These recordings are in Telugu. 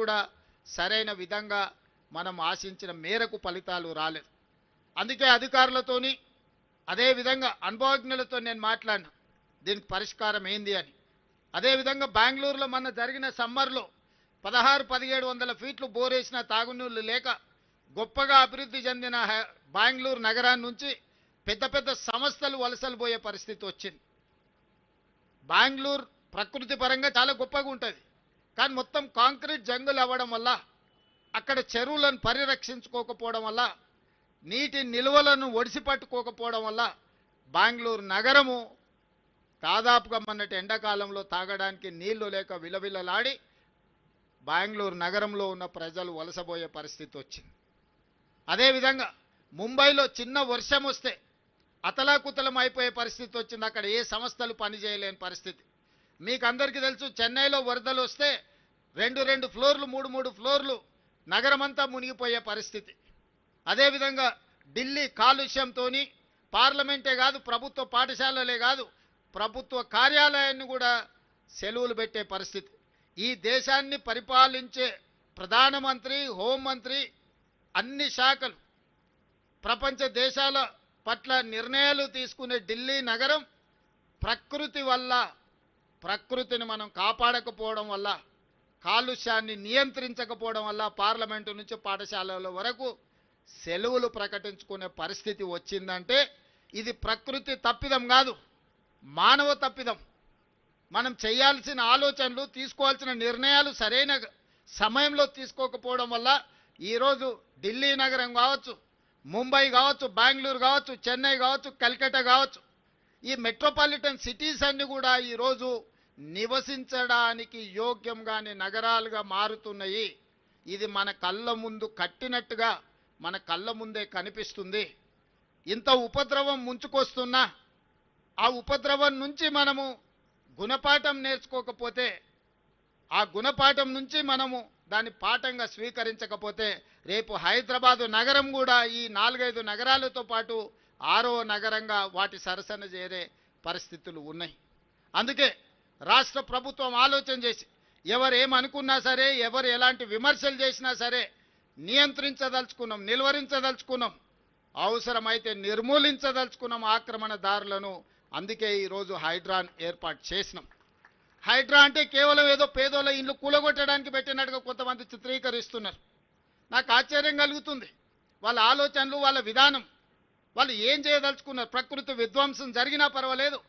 కూడా సరైన విధంగా మనం ఆశించిన మేరకు ఫలితాలు రాలేదు. అందుకే అధికారులతోని అదేవిధంగా అనుభవజ్ఞులతో నేను మాట్లాడినా దీనికి పరిష్కారం ఏంది అని. అదేవిధంగా బెంగళూరులో మొన్న జరిగిన సమ్మర్లో 16-1700 ఫీట్లు బోరేసిన తాగునీళ్లు లేక గొప్పగా అభివృద్ధి చెందిన బెంగళూరు నగరాన్ని నుంచి పెద్ద పెద్ద సంస్థలు వలసలు పోయే పరిస్థితి వచ్చింది. బెంగళూరు ప్రకృతి పరంగా చాలా గొప్పగా ఉంటుంది, కానీ మొత్తం కాంక్రీట్ జంగులు అవ్వడం వల్ల, అక్కడ చెరువులను పరిరక్షించుకోకపోవడం వల్ల, నీటి నిల్వలను ఒడిసి పట్టుకోకపోవడం వల్ల బెంగళూరు నగరము దాదాపుగా మొన్నటి ఎండాకాలంలో తాగడానికి నీళ్లు లేక విలవిలలాడి బెంగళూరు నగరంలో ఉన్న ప్రజలు వలసపోయే పరిస్థితి వచ్చింది. అదేవిధంగా ముంబైలో చిన్న వర్షం వస్తే అతలాకుతలం అయిపోయే పరిస్థితి వచ్చింది. అక్కడ ఏ సంస్థలు పనిచేయలేని పరిస్థితి. మీకు అందరికీ తెలుసు, చెన్నైలో వరదలు వస్తే 2 ఫ్లోర్లు 3 ఫ్లోర్లు నగరమంతా మునిగిపోయే పరిస్థితి. అదేవిధంగా ఢిల్లీ కాలుష్యంతో పార్లమెంటే కాదు, ప్రభుత్వ పాఠశాలలే కాదు, ప్రభుత్వ కార్యాలయాన్ని కూడా సెలవులు పెట్టే పరిస్థితి. ఈ దేశాన్ని పరిపాలించే ప్రధానమంత్రి, హోంమంత్రి, అన్ని శాఖలు ప్రపంచ దేశాల పట్ల నిర్ణయాలు తీసుకునే ఢిల్లీ నగరం ప్రకృతిని మనం కాపాడకపోవడం వల్ల, కాలుష్యాన్ని నియంత్రించకపోవడం వల్ల పార్లమెంటు నుంచి పాఠశాలల వరకు సెలవులు ప్రకటించుకునే పరిస్థితి వచ్చిందంటే ఇది ప్రకృతి తప్పిదం కాదు, మానవ తప్పిదం. మనం చేయాల్సిన ఆలోచనలు, తీసుకోవాల్సిన నిర్ణయాలు సరైన సమయంలో తీసుకోకపోవడం వల్ల ఈరోజు ఢిల్లీ నగరం కావచ్చు, ముంబై కావచ్చు, బెంగళూరు కావచ్చు, చెన్నై కావచ్చు, కల్కట్టా కావచ్చు, ఈ మెట్రోపాలిటన్ సిటీస్ అన్ని కూడా ఈరోజు నివసించడానికి యోగ్యంగానే నగరాలుగా మారుతున్నాయి. ఇది మన కళ్ళ ముందు కట్టినట్టుగా మన కళ్ళ ముందే కనిపిస్తుంది. ఇంత ఉపద్రవం ముంచుకొస్తున్నా ఆ ఉపద్రవం నుంచి మనము గుణపాఠం నేర్చుకోకపోతే, ఆ గుణపాఠం నుంచి మనము దాన్ని పాఠంగా స్వీకరించకపోతే రేపు హైదరాబాదు నగరం కూడా ఈ 4-5 నగరాలతో పాటు 6వ నగరంగా వాటి సరసన చేరే పరిస్థితులు ఉన్నాయి. అందుకే రాష్ట్ర ప్రభుత్వం ఆలోచన చేసి ఎవరు ఏమనుకున్నా సరే, ఎవరు ఎలాంటి విమర్శలు చేసినా సరే నియంత్రించదలుచుకున్నాం, నిలువరించదలుచుకున్నాం, అవసరమైతే నిర్మూలించదలుచుకున్నాం ఆక్రమణదారులను. అందుకే ఈరోజు హైడ్రాన్ ఏర్పాటు చేసినాం. హైడ్రా అంటే కేవలం ఏదో పేదోళ్ళ ఇల్లు కూలగొట్టడానికి పెట్టినట్టుగా కొంతమంది చిత్రీకరిస్తున్నారు. నాకు ఆశ్చర్యం కలుగుతుంది. వాళ్ళ ఆలోచనలు, వాళ్ళ విధానం, వాళ్ళు ఏం చేయదలుచుకున్నారు. ప్రకృతి విధ్వంసం జరిగినా పర్వాలేదు,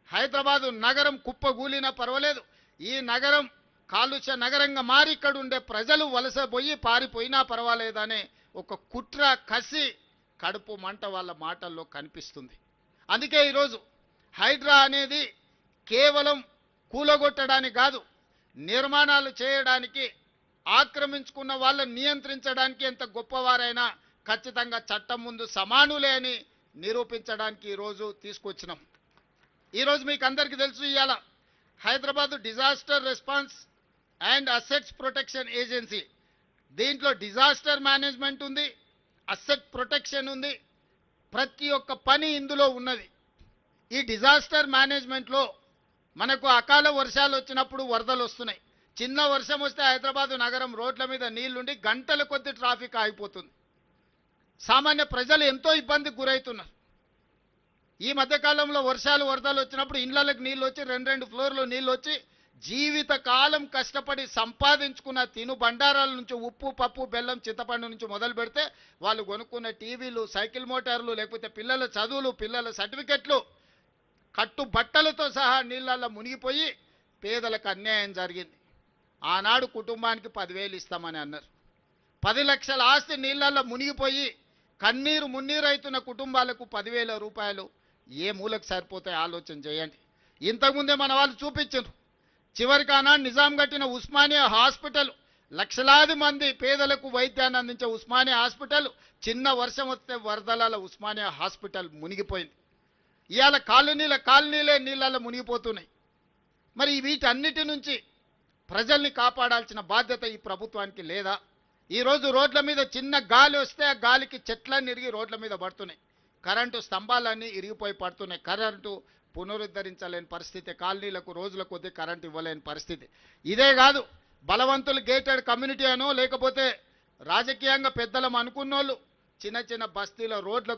హైదరాబాదు నగరం కుప్పగూలినా పర్వాలేదు, ఈ నగరం కాలుష్య నగరంగా మారి ఇక్కడ ఉండే ప్రజలు వలసపోయి పారిపోయినా పర్వాలేదనే ఒక కుట్ర, కసి, కడుపు మంట వాళ్ళ మాటల్లో కనిపిస్తుంది. అందుకే ఈరోజు హైడ్రా అనేది కేవలం కూలగొట్టడానికి కాదు, నిర్మాణాలు చేయడానికి, ఆక్రమించుకున్న వాళ్ళని నియంత్రించడానికి ఎంత గొప్పవారైనా ఖచ్చితంగా చట్టం ముందు సమానులే అని నిరూపించడానికి ఈరోజు తీసుకొచ్చినాం. ఈరోజు మీకు అందరికీ తెలుసు, ఇవాళ Hyderabad disaster response and assets protection agency, దీంట్లో డిజాస్టర్ మేనేజ్మెంట్ ఉంది, అసెట్ ప్రొటెక్షన్ ఉంది, ప్రతి ఒక్క పని ఇందులో ఉన్నది. ఈ డిజాస్టర్ మేనేజ్మెంట్లో మనకు అకాల వర్షాలు వచ్చినప్పుడు వరదలు వస్తున్నాయి. చిన్న వర్షం వస్తే హైదరాబాదు నగరం రోడ్ల మీద నీళ్లుండి గంటల కొద్ది ట్రాఫిక్ ఆగిపోతుంది. సామాన్య ప్రజలు ఎంతో ఇబ్బందికి గురవుతున్నారు. ఈ మధ్యకాలంలో వరదలు వచ్చినప్పుడు ఇళ్లలకు నీళ్ళు వచ్చి 2 ఫ్లోర్లు నీళ్ళు వచ్చి జీవితకాలం కష్టపడి సంపాదించుకున్న తిను బండారాల నుంచి ఉప్పు, పప్పు, బెల్లం, చింతపండు నుంచి మొదలు పెడితే వాళ్ళు కొనుక్కున్న టీవీలు, సైకిల్ మోటార్లు, లేకపోతే పిల్లల చదువులు, పిల్లల సర్టిఫికెట్లు, కట్టు బట్టలతో సహా నీళ్ళల్లో మునిగిపోయి పేదలకు అన్యాయం జరిగింది. ఆనాడు కుటుంబానికి 10,000 ఇస్తామని అన్నారు. 10 లక్షల ఆస్తి నీళ్ళల్లో మునిగిపోయి కన్నీరు మున్నీరైతున్న కుటుంబాలకు 10,000 రూపాయలు ఏ మూలకు సరిపోతాయి ఆలోచన చేయండి. ఇంతకుముందే మన వాళ్ళు చూపించారు. చివరికి ఆనాడు నిజాం కట్టిన ఉస్మానియా హాస్పిటల్, లక్షలాది మంది పేదలకు వైద్యాన్ని అందించే ఉస్మానియా హాస్పిటల్ చిన్న వర్షం వస్తే వరదల ఉస్మానియా హాస్పిటల్ మునిగిపోయింది. ఇవాళ కాలనీలే నీళ్ళల్లో మునిగిపోతున్నాయి. మరి వీటన్నిటి నుంచి ప్రజల్ని కాపాడాల్సిన బాధ్యత ఈ ప్రభుత్వానికి లేదా? ఈరోజు రోడ్ల మీద చిన్న గాలి వస్తే ఆ గాలికి చెట్లన్నీ ఇరిగి రోడ్ల మీద పడుతున్నాయి, కరెంటు స్తంభాలన్నీ ఇరిగిపోయి పడుతున్నాయి, కరెంటు పునరుద్ధరించలేని పరిస్థితి, కాలనీలకు రోజుల కొద్దీ కరెంటు ఇవ్వలేని పరిస్థితి. ఇదే కాదు, బలవంతులు గేటెడ్ కమ్యూనిటీ అనో లేకపోతే రాజకీయంగా పెద్దలం అనుకున్నోళ్ళు చిన్న చిన్న బస్తీల రోడ్లకు